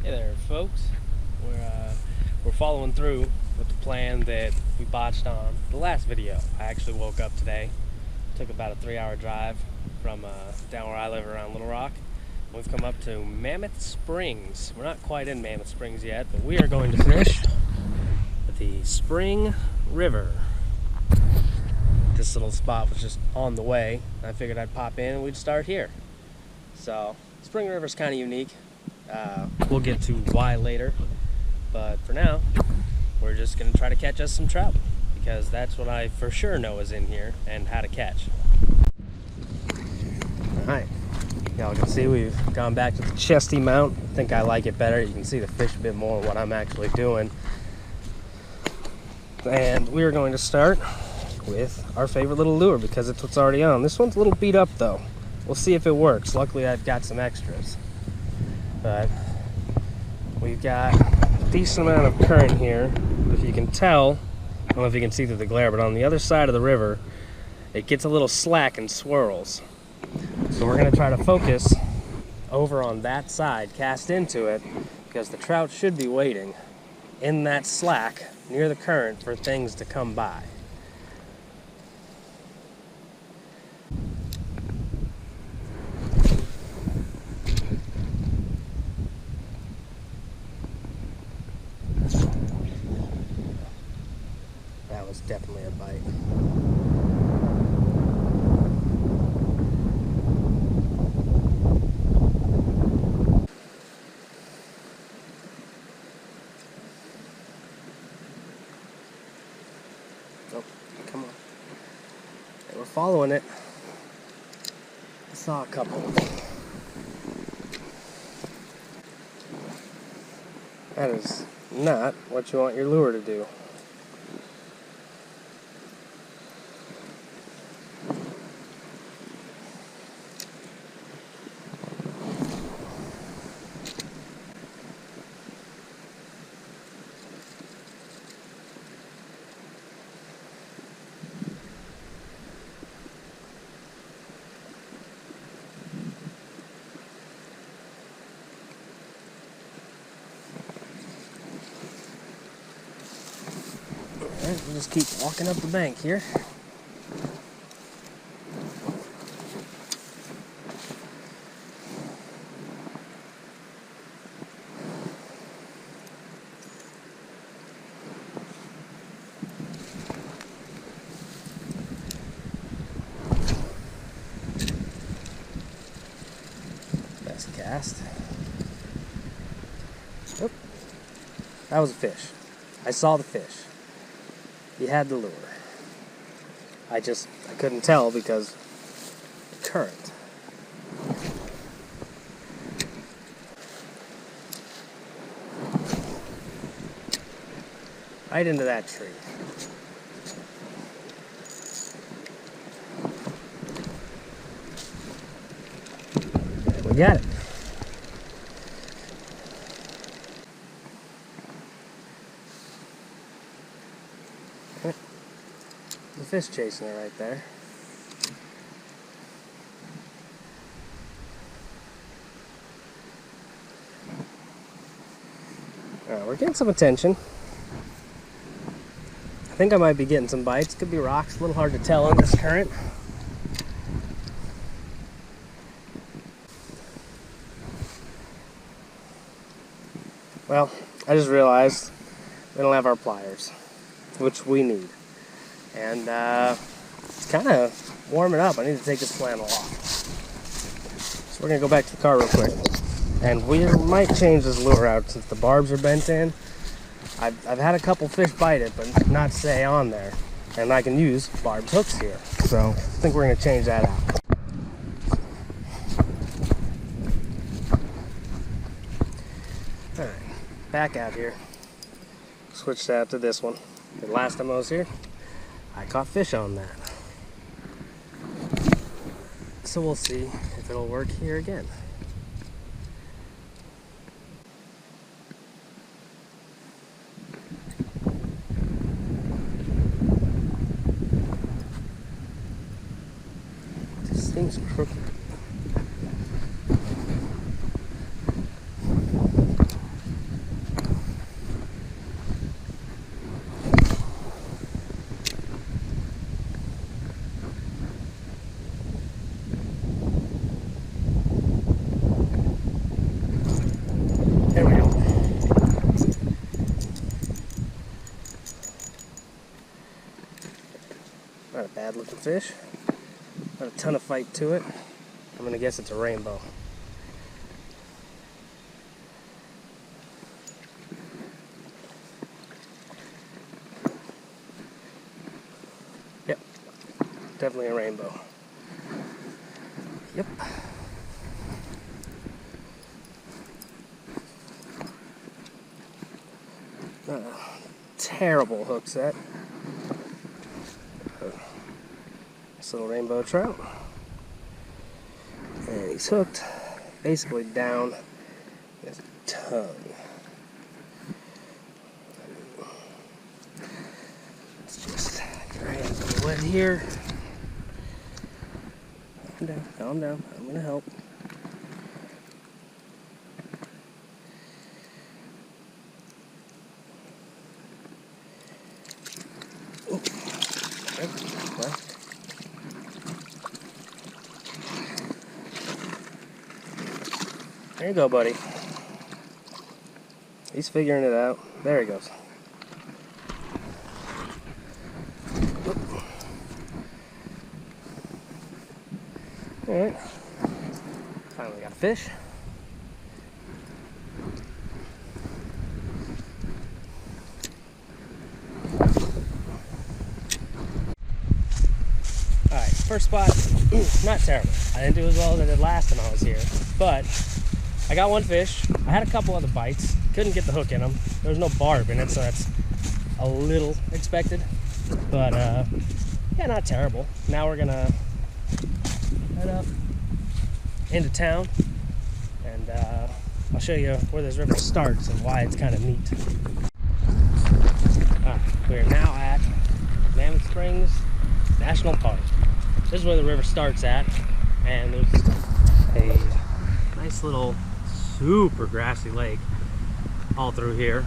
Hey there, folks. We're following through with the plan that we botched on the last video. I actually woke up today, took about a 3-hour drive from down where I live around Little Rock. We've come up to Mammoth Springs. We're not quite in Mammoth Springs yet, but we are going to fish the Spring River. This little spot was just on the way. I figured I'd pop in and we'd start here. So, Spring River's kind of unique. We'll get to why later, but for now we're just gonna try to catch us some trout, because that's what I for sure know is in here and how to catch. Alright, y'all can see we've gone back to the Chesty Mount. I think I like it better. You can see the fish a bit more what I'm actually doing, and we're going to start with our favorite little lure because it's what's already on. This one's a little beat up though. We'll see if it works. Luckily I've got some extras. But we've got a decent amount of current here. If you can tell, I don't know if you can see through the glare, but on the other side of the river, it gets a little slack and swirls. So we're going to try to focus over on that side, cast into it, because the trout should be waiting in that slack near the current for things to come by. That was definitely a bite. Oh, come on. Hey, we're following it. I saw a couple. That is not what you want your lure to do. Alright, we'll just keep walking up the bank here. Best cast. Oop. That was a fish. I saw the fish. He had the lure. I couldn't tell because the current. Right into that tree. And we got it. The fish chasing it right there. Alright, we're getting some attention. I think I might be getting some bites. Could be rocks, a little hard to tell in this current. Well, I just realized we don't have our pliers, which we need. And it's kind of warming up. I need to take this flannel off. So we're going to go back to the car real quick. And we might change this lure out since the barbs are bent in. I've had a couple fish bite it, but not stay on there. And I can use barbed hooks here. So I think we're going to change that out. Alright, back out here. Switched out to this one. The last time I was here, I caught fish on that. So we'll see if it'll work here again. thing's crooked. looking fish. Not a ton of fight to it. I'm gonna guess it's a rainbow. Yep, definitely a rainbow. Yep. Terrible hook set. This little rainbow trout. And he's hooked basically down his tongue. Let's just get our hands on the wet here. Calm down, calm down. I'm gonna help. There you go, buddy. He's figuring it out. There he goes. Alright. Finally got a fish. Alright, first spot, not terrible. I didn't do as well as I did last time I was here, but I got one fish. I had a couple other bites. Couldn't get the hook in them. There was no barb in it, so that's a little expected. But, yeah, not terrible. Now we're gonna head up into town, and I'll show you where this river starts and why it's kind of neat. We're now at Mammoth Springs National Park. This is where the river starts at, and there's a nice little super grassy lake all through here,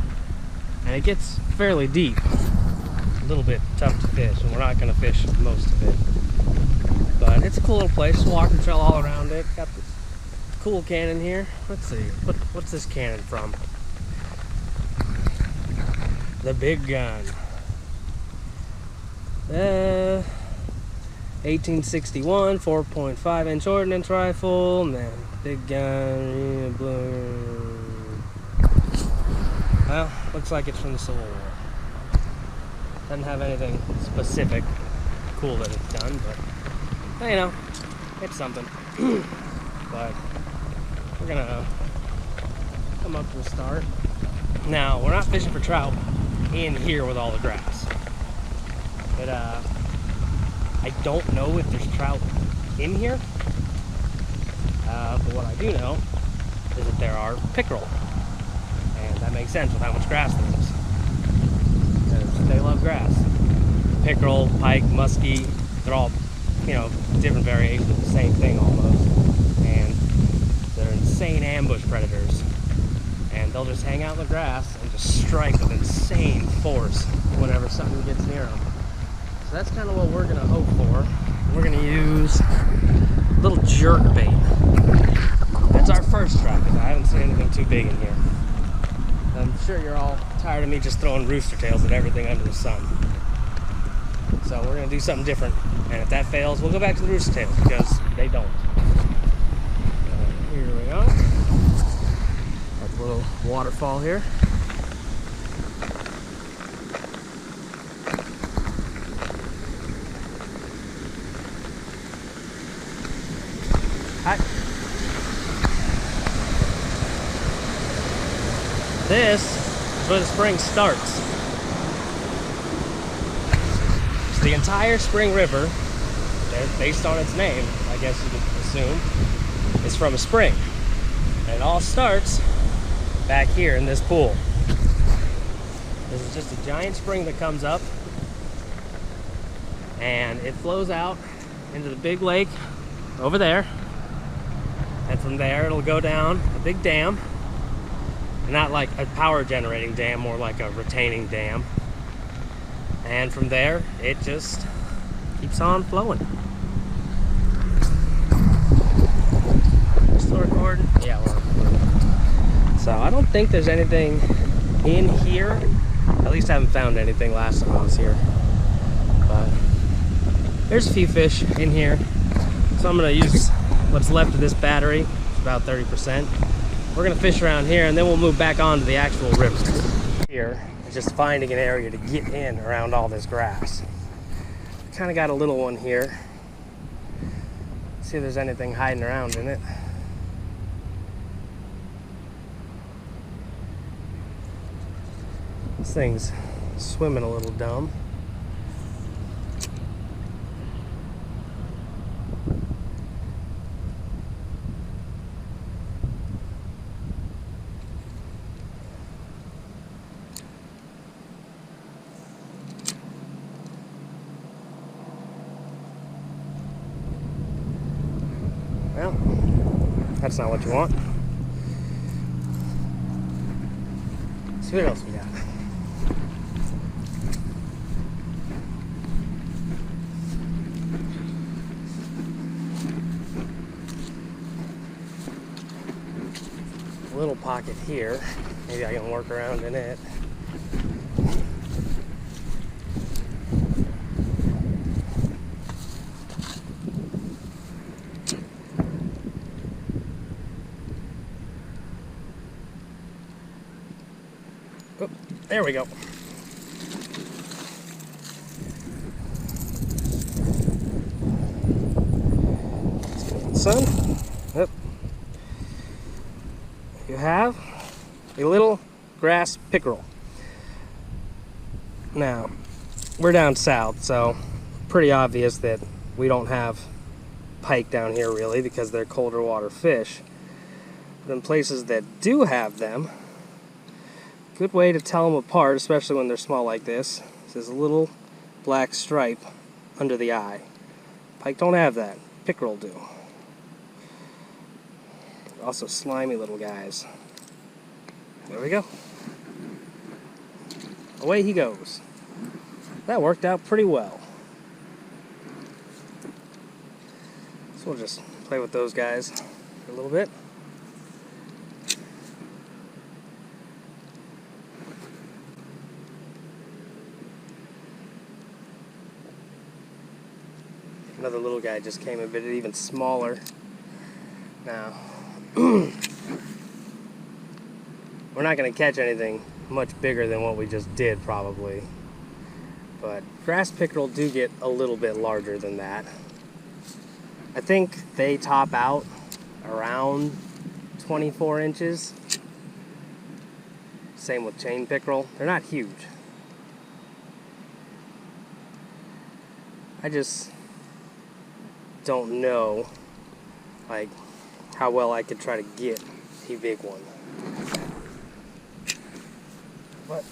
and it gets fairly deep. A little bit tough to fish, and we're not going to fish most of it, but it's a cool little place. Walking trail all around it. Got this cool cannon here. Let's see, what's this cannon from? The Big Gun. 1861 4.5 inch ordnance rifle, and then Big Gun. Well, looks like it's from the Civil War. Doesn't have anything specific cool that it's done, but you know, it's something. But we're gonna come up to the start. Now, we're not fishing for trout in here with all the grass, but I don't know if there's trout in here, but what I do know is that there are pickerel, and that makes sense with how much grass there is, because they love grass. Pickerel, pike, muskie, they're all, you know, different variations of the same thing almost, and they're insane ambush predators, and they'll just hang out in the grass and just strike with insane force whenever something gets near them. So that's kind of what we're going to hope for. We're going to use a little jerk bait. That's our first try, because I haven't seen anything too big in here. I'm sure you're all tired of me just throwing rooster tails at everything under the sun. So we're going to do something different, and if that fails, we'll go back to the rooster tails, because they don't. Here we are. Got a little waterfall here. Hi. This is where the spring starts. So the entire Spring River, based on its name, I guess you could assume, is from a spring. And it all starts back here in this pool. This is just a giant spring that comes up, and it flows out into the big lake over there. And from there, it'll go down a big dam. Not like a power generating dam, more like a retaining dam. And from there, it just keeps on flowing. Still recording? Yeah, we're recording. So I don't think there's anything in here. At least I haven't found anything last time I was here. But There's a few fish in here, so I'm gonna use what's left of this battery. It's about 30%. We're gonna fish around here, and then we'll move back onto the actual river. Here is just finding an area to get in around all this grass. Kind of got a little one here. See if there's anything hiding around in it. This thing's swimming a little dumb. Well, that's not what you want. Let's see what else we got. A little pocket here. Maybe I can work around in it. Oh, there we go. Let's get the sun. Yep. You have a little grass pickerel. Now, we're down south, so pretty obvious that we don't have pike down here really because they're colder water fish. But in places that do have them, good way to tell them apart, especially when they're small like this, is this little black stripe under the eye. Pike don't have that. Pickerel do. Also slimy little guys. There we go. Away he goes. That worked out pretty well. So we'll just play with those guys for a little bit. Another little guy just came in, but even smaller. Now, we're not going to catch anything much bigger than what we just did, probably. But grass pickerel do get a little bit larger than that. I think they top out around 24 inches. Same with chain pickerel. They're not huge. I just don't know like how well I could try to get a big one. But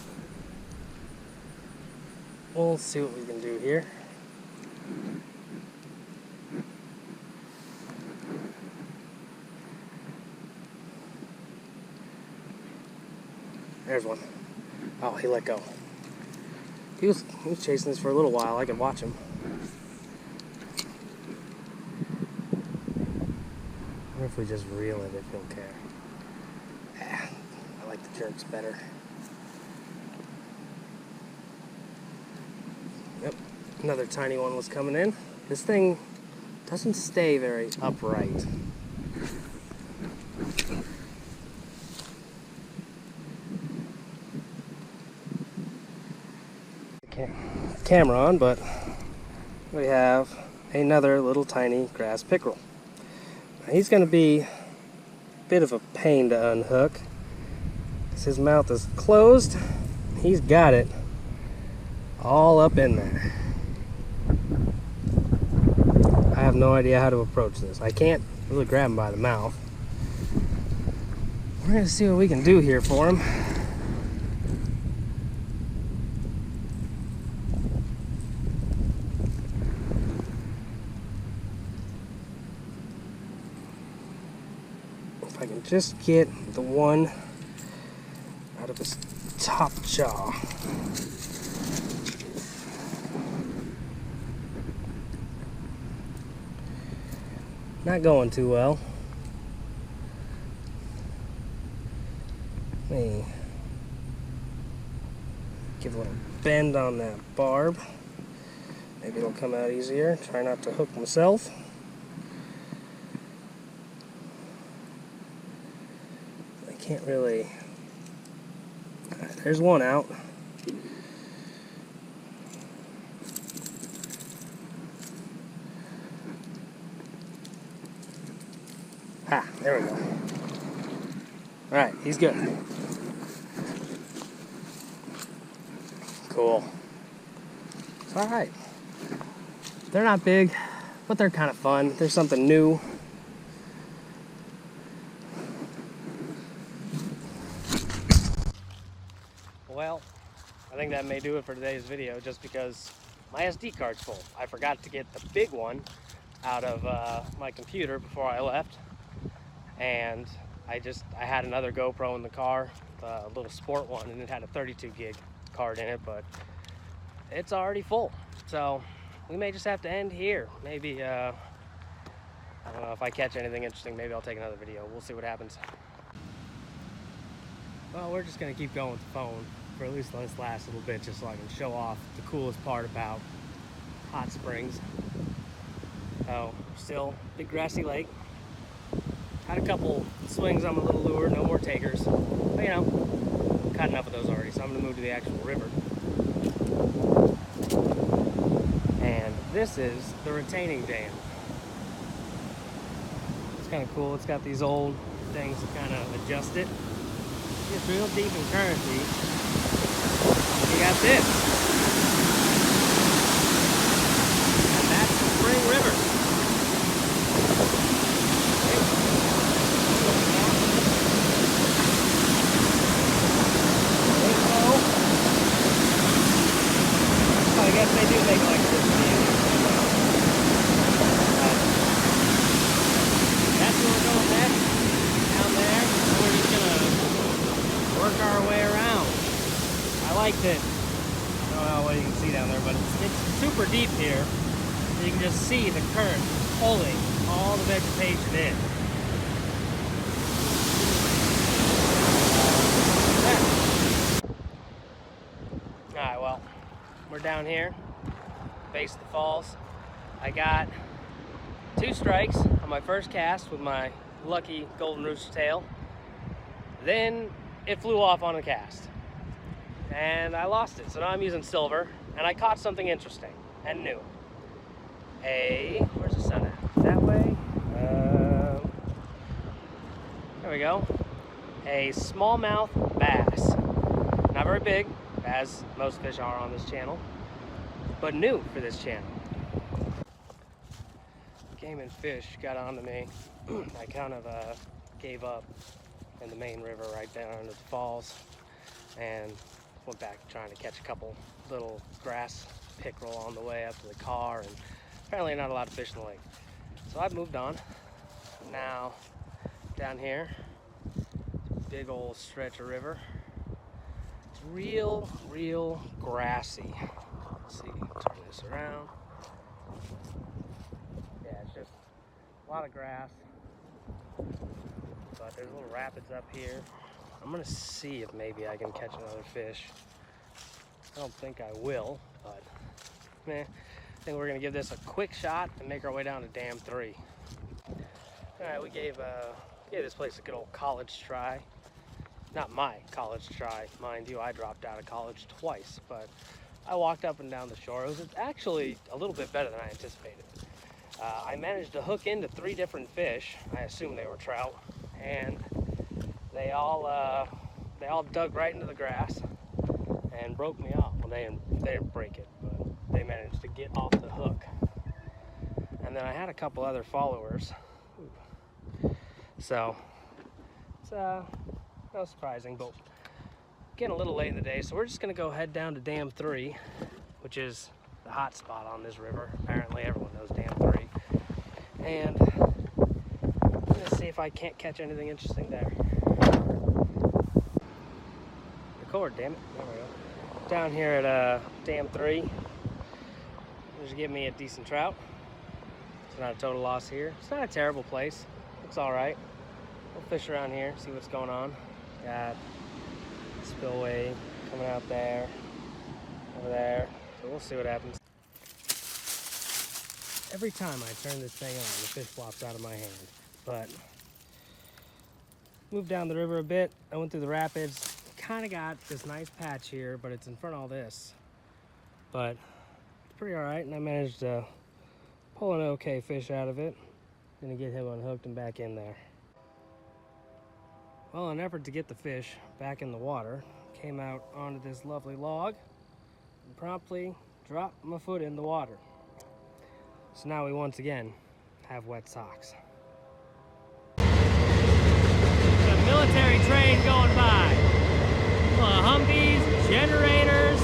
we'll see what we can do here. There's one. Oh, he let go. He was chasing this for a little while. I could watch him. I wonder if we just reel it if he'll care. I like the jerks better. Yep, another tiny one was coming in. This thing doesn't stay very upright. Camera on, but we have another little tiny grass pickerel. Now, he's going to be a bit of a pain to unhook because his mouth is closed. He's got it all up in there. I have no idea how to approach this. I can't really grab him by the mouth. We're going to see what we can do here for him. If I can just get the one out of his top jaw. Not going too well. Let me give a little bend on that barb. Maybe it'll come out easier. Try not to hook myself. I can't really... There's one out. Ha, there we go. Alright, he's good. Cool. It's alright. They're not big, but they're kind of fun. There's something new. Well, I think that may do it for today's video, just because my SD card's full. I forgot to get the big one out of my computer before I left, and I had another GoPro in the car, a little sport one, and it had a 32 gig card in it, but it's already full. So we may just have to end here. Maybe, I don't know, if I catch anything interesting, maybe I'll take another video. We'll see what happens. Well, we're just gonna keep going with the phone for at least this last little bit, just so I can show off the coolest part about Hot Springs. Oh, still big grassy lake. Had a couple swings on my little lure, no more takers. But you know, caught enough of those already, so I'm gonna move to the actual river. And this is the retaining dam. It's kind of cool. It's got these old things to kind of adjust it. It's real deep in currency. You got this. And that's the Spring River. I guess they do make electricity. That's where we're going next. Down there. And we're just gonna work our way around. I liked it. I don't know what you can see down there, but it's super deep here. You can just see the current pulling all the vegetation in. Alright, well, we're down here, base of the falls. I got 2 strikes on my first cast with my lucky golden rooster tail. Then it flew off on a cast and I lost it. So now I'm using silver, and I caught something interesting and new. Where's the sun at? That way? There we go. A smallmouth bass. Not very big, as most fish are on this channel, but new for this channel. Game and Fish got onto me. I kind of gave up in the main river right down into the falls and went back trying to catch a couple little grass pickerel on the way up to the car, and apparently not a lot of fish in the lake. So I've moved on. Now down here, big old stretch of river. It's real grassy. Let's see, turn this around. Yeah, it's just a lot of grass, but there's little rapids up here. I'm gonna see if maybe I can catch another fish. I don't think I will, but I think we're gonna give this a quick shot and make our way down to Dam 3. All right, we gave this place a good old college try. Not my college try, mind you. I dropped out of college twice, but I walked up and down the shore. It was actually a little bit better than I anticipated. I managed to hook into 3 different fish. I assume they were trout, and they all dug right into the grass and broke me off. Well, they didn't break it, but they managed to get off the hook. And then I had a couple other followers. So it's not surprising, but getting a little late in the day, so we're just gonna go head down to Dam 3, which is the hot spot on this river. Apparently everyone knows Dam 3. And I'm gonna see if I can't catch anything interesting there. Record, damn it. There we go. Down here at Dam 3. Just give me a decent trout. It's not a total loss here. It's not a terrible place. Looks alright. We'll fish around here, see what's going on. Got spillway coming out there, over there. So we'll see what happens. Every time I turn this thing on, the fish flops out of my hand. But moved down the river a bit. I went through the rapids. Kind of got this nice patch here, but it's in front of all this. But it's pretty all right, and I managed to pull an okay fish out of it. Gonna get him unhooked and back in there. Well, in an effort to get the fish back in the water, came out onto this lovely log and promptly dropped my foot in the water. So now we once again have wet socks. The military train going by. Humvees, generators.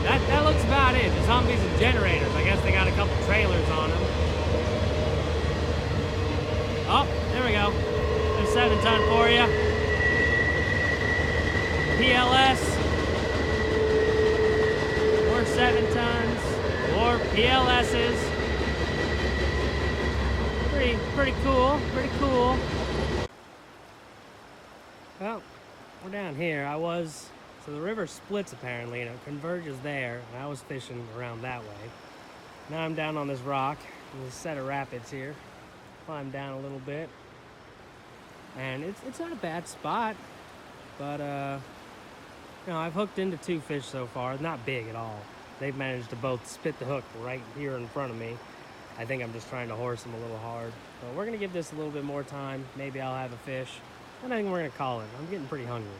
That looks about it. Just Humvees and generators. I guess they got a couple trailers on them. Oh, there we go. There's 7-ton for you. PLS. More 7 tons. More PLSs. Pretty cool. Pretty cool. Well, we're down here. So the river splits apparently, and it converges there, and I was fishing around that way. Now I'm down on this rock. There's a set of rapids here. Climb down a little bit. And it's not a bad spot, but I've hooked into 2 fish so far. Not big at all. They've managed to both spit the hook right here in front of me. I think I'm just trying to horse them a little hard. So we're gonna give this a little bit more time. Maybe I'll have a fish, and I think we're gonna call it. I'm getting pretty hungry.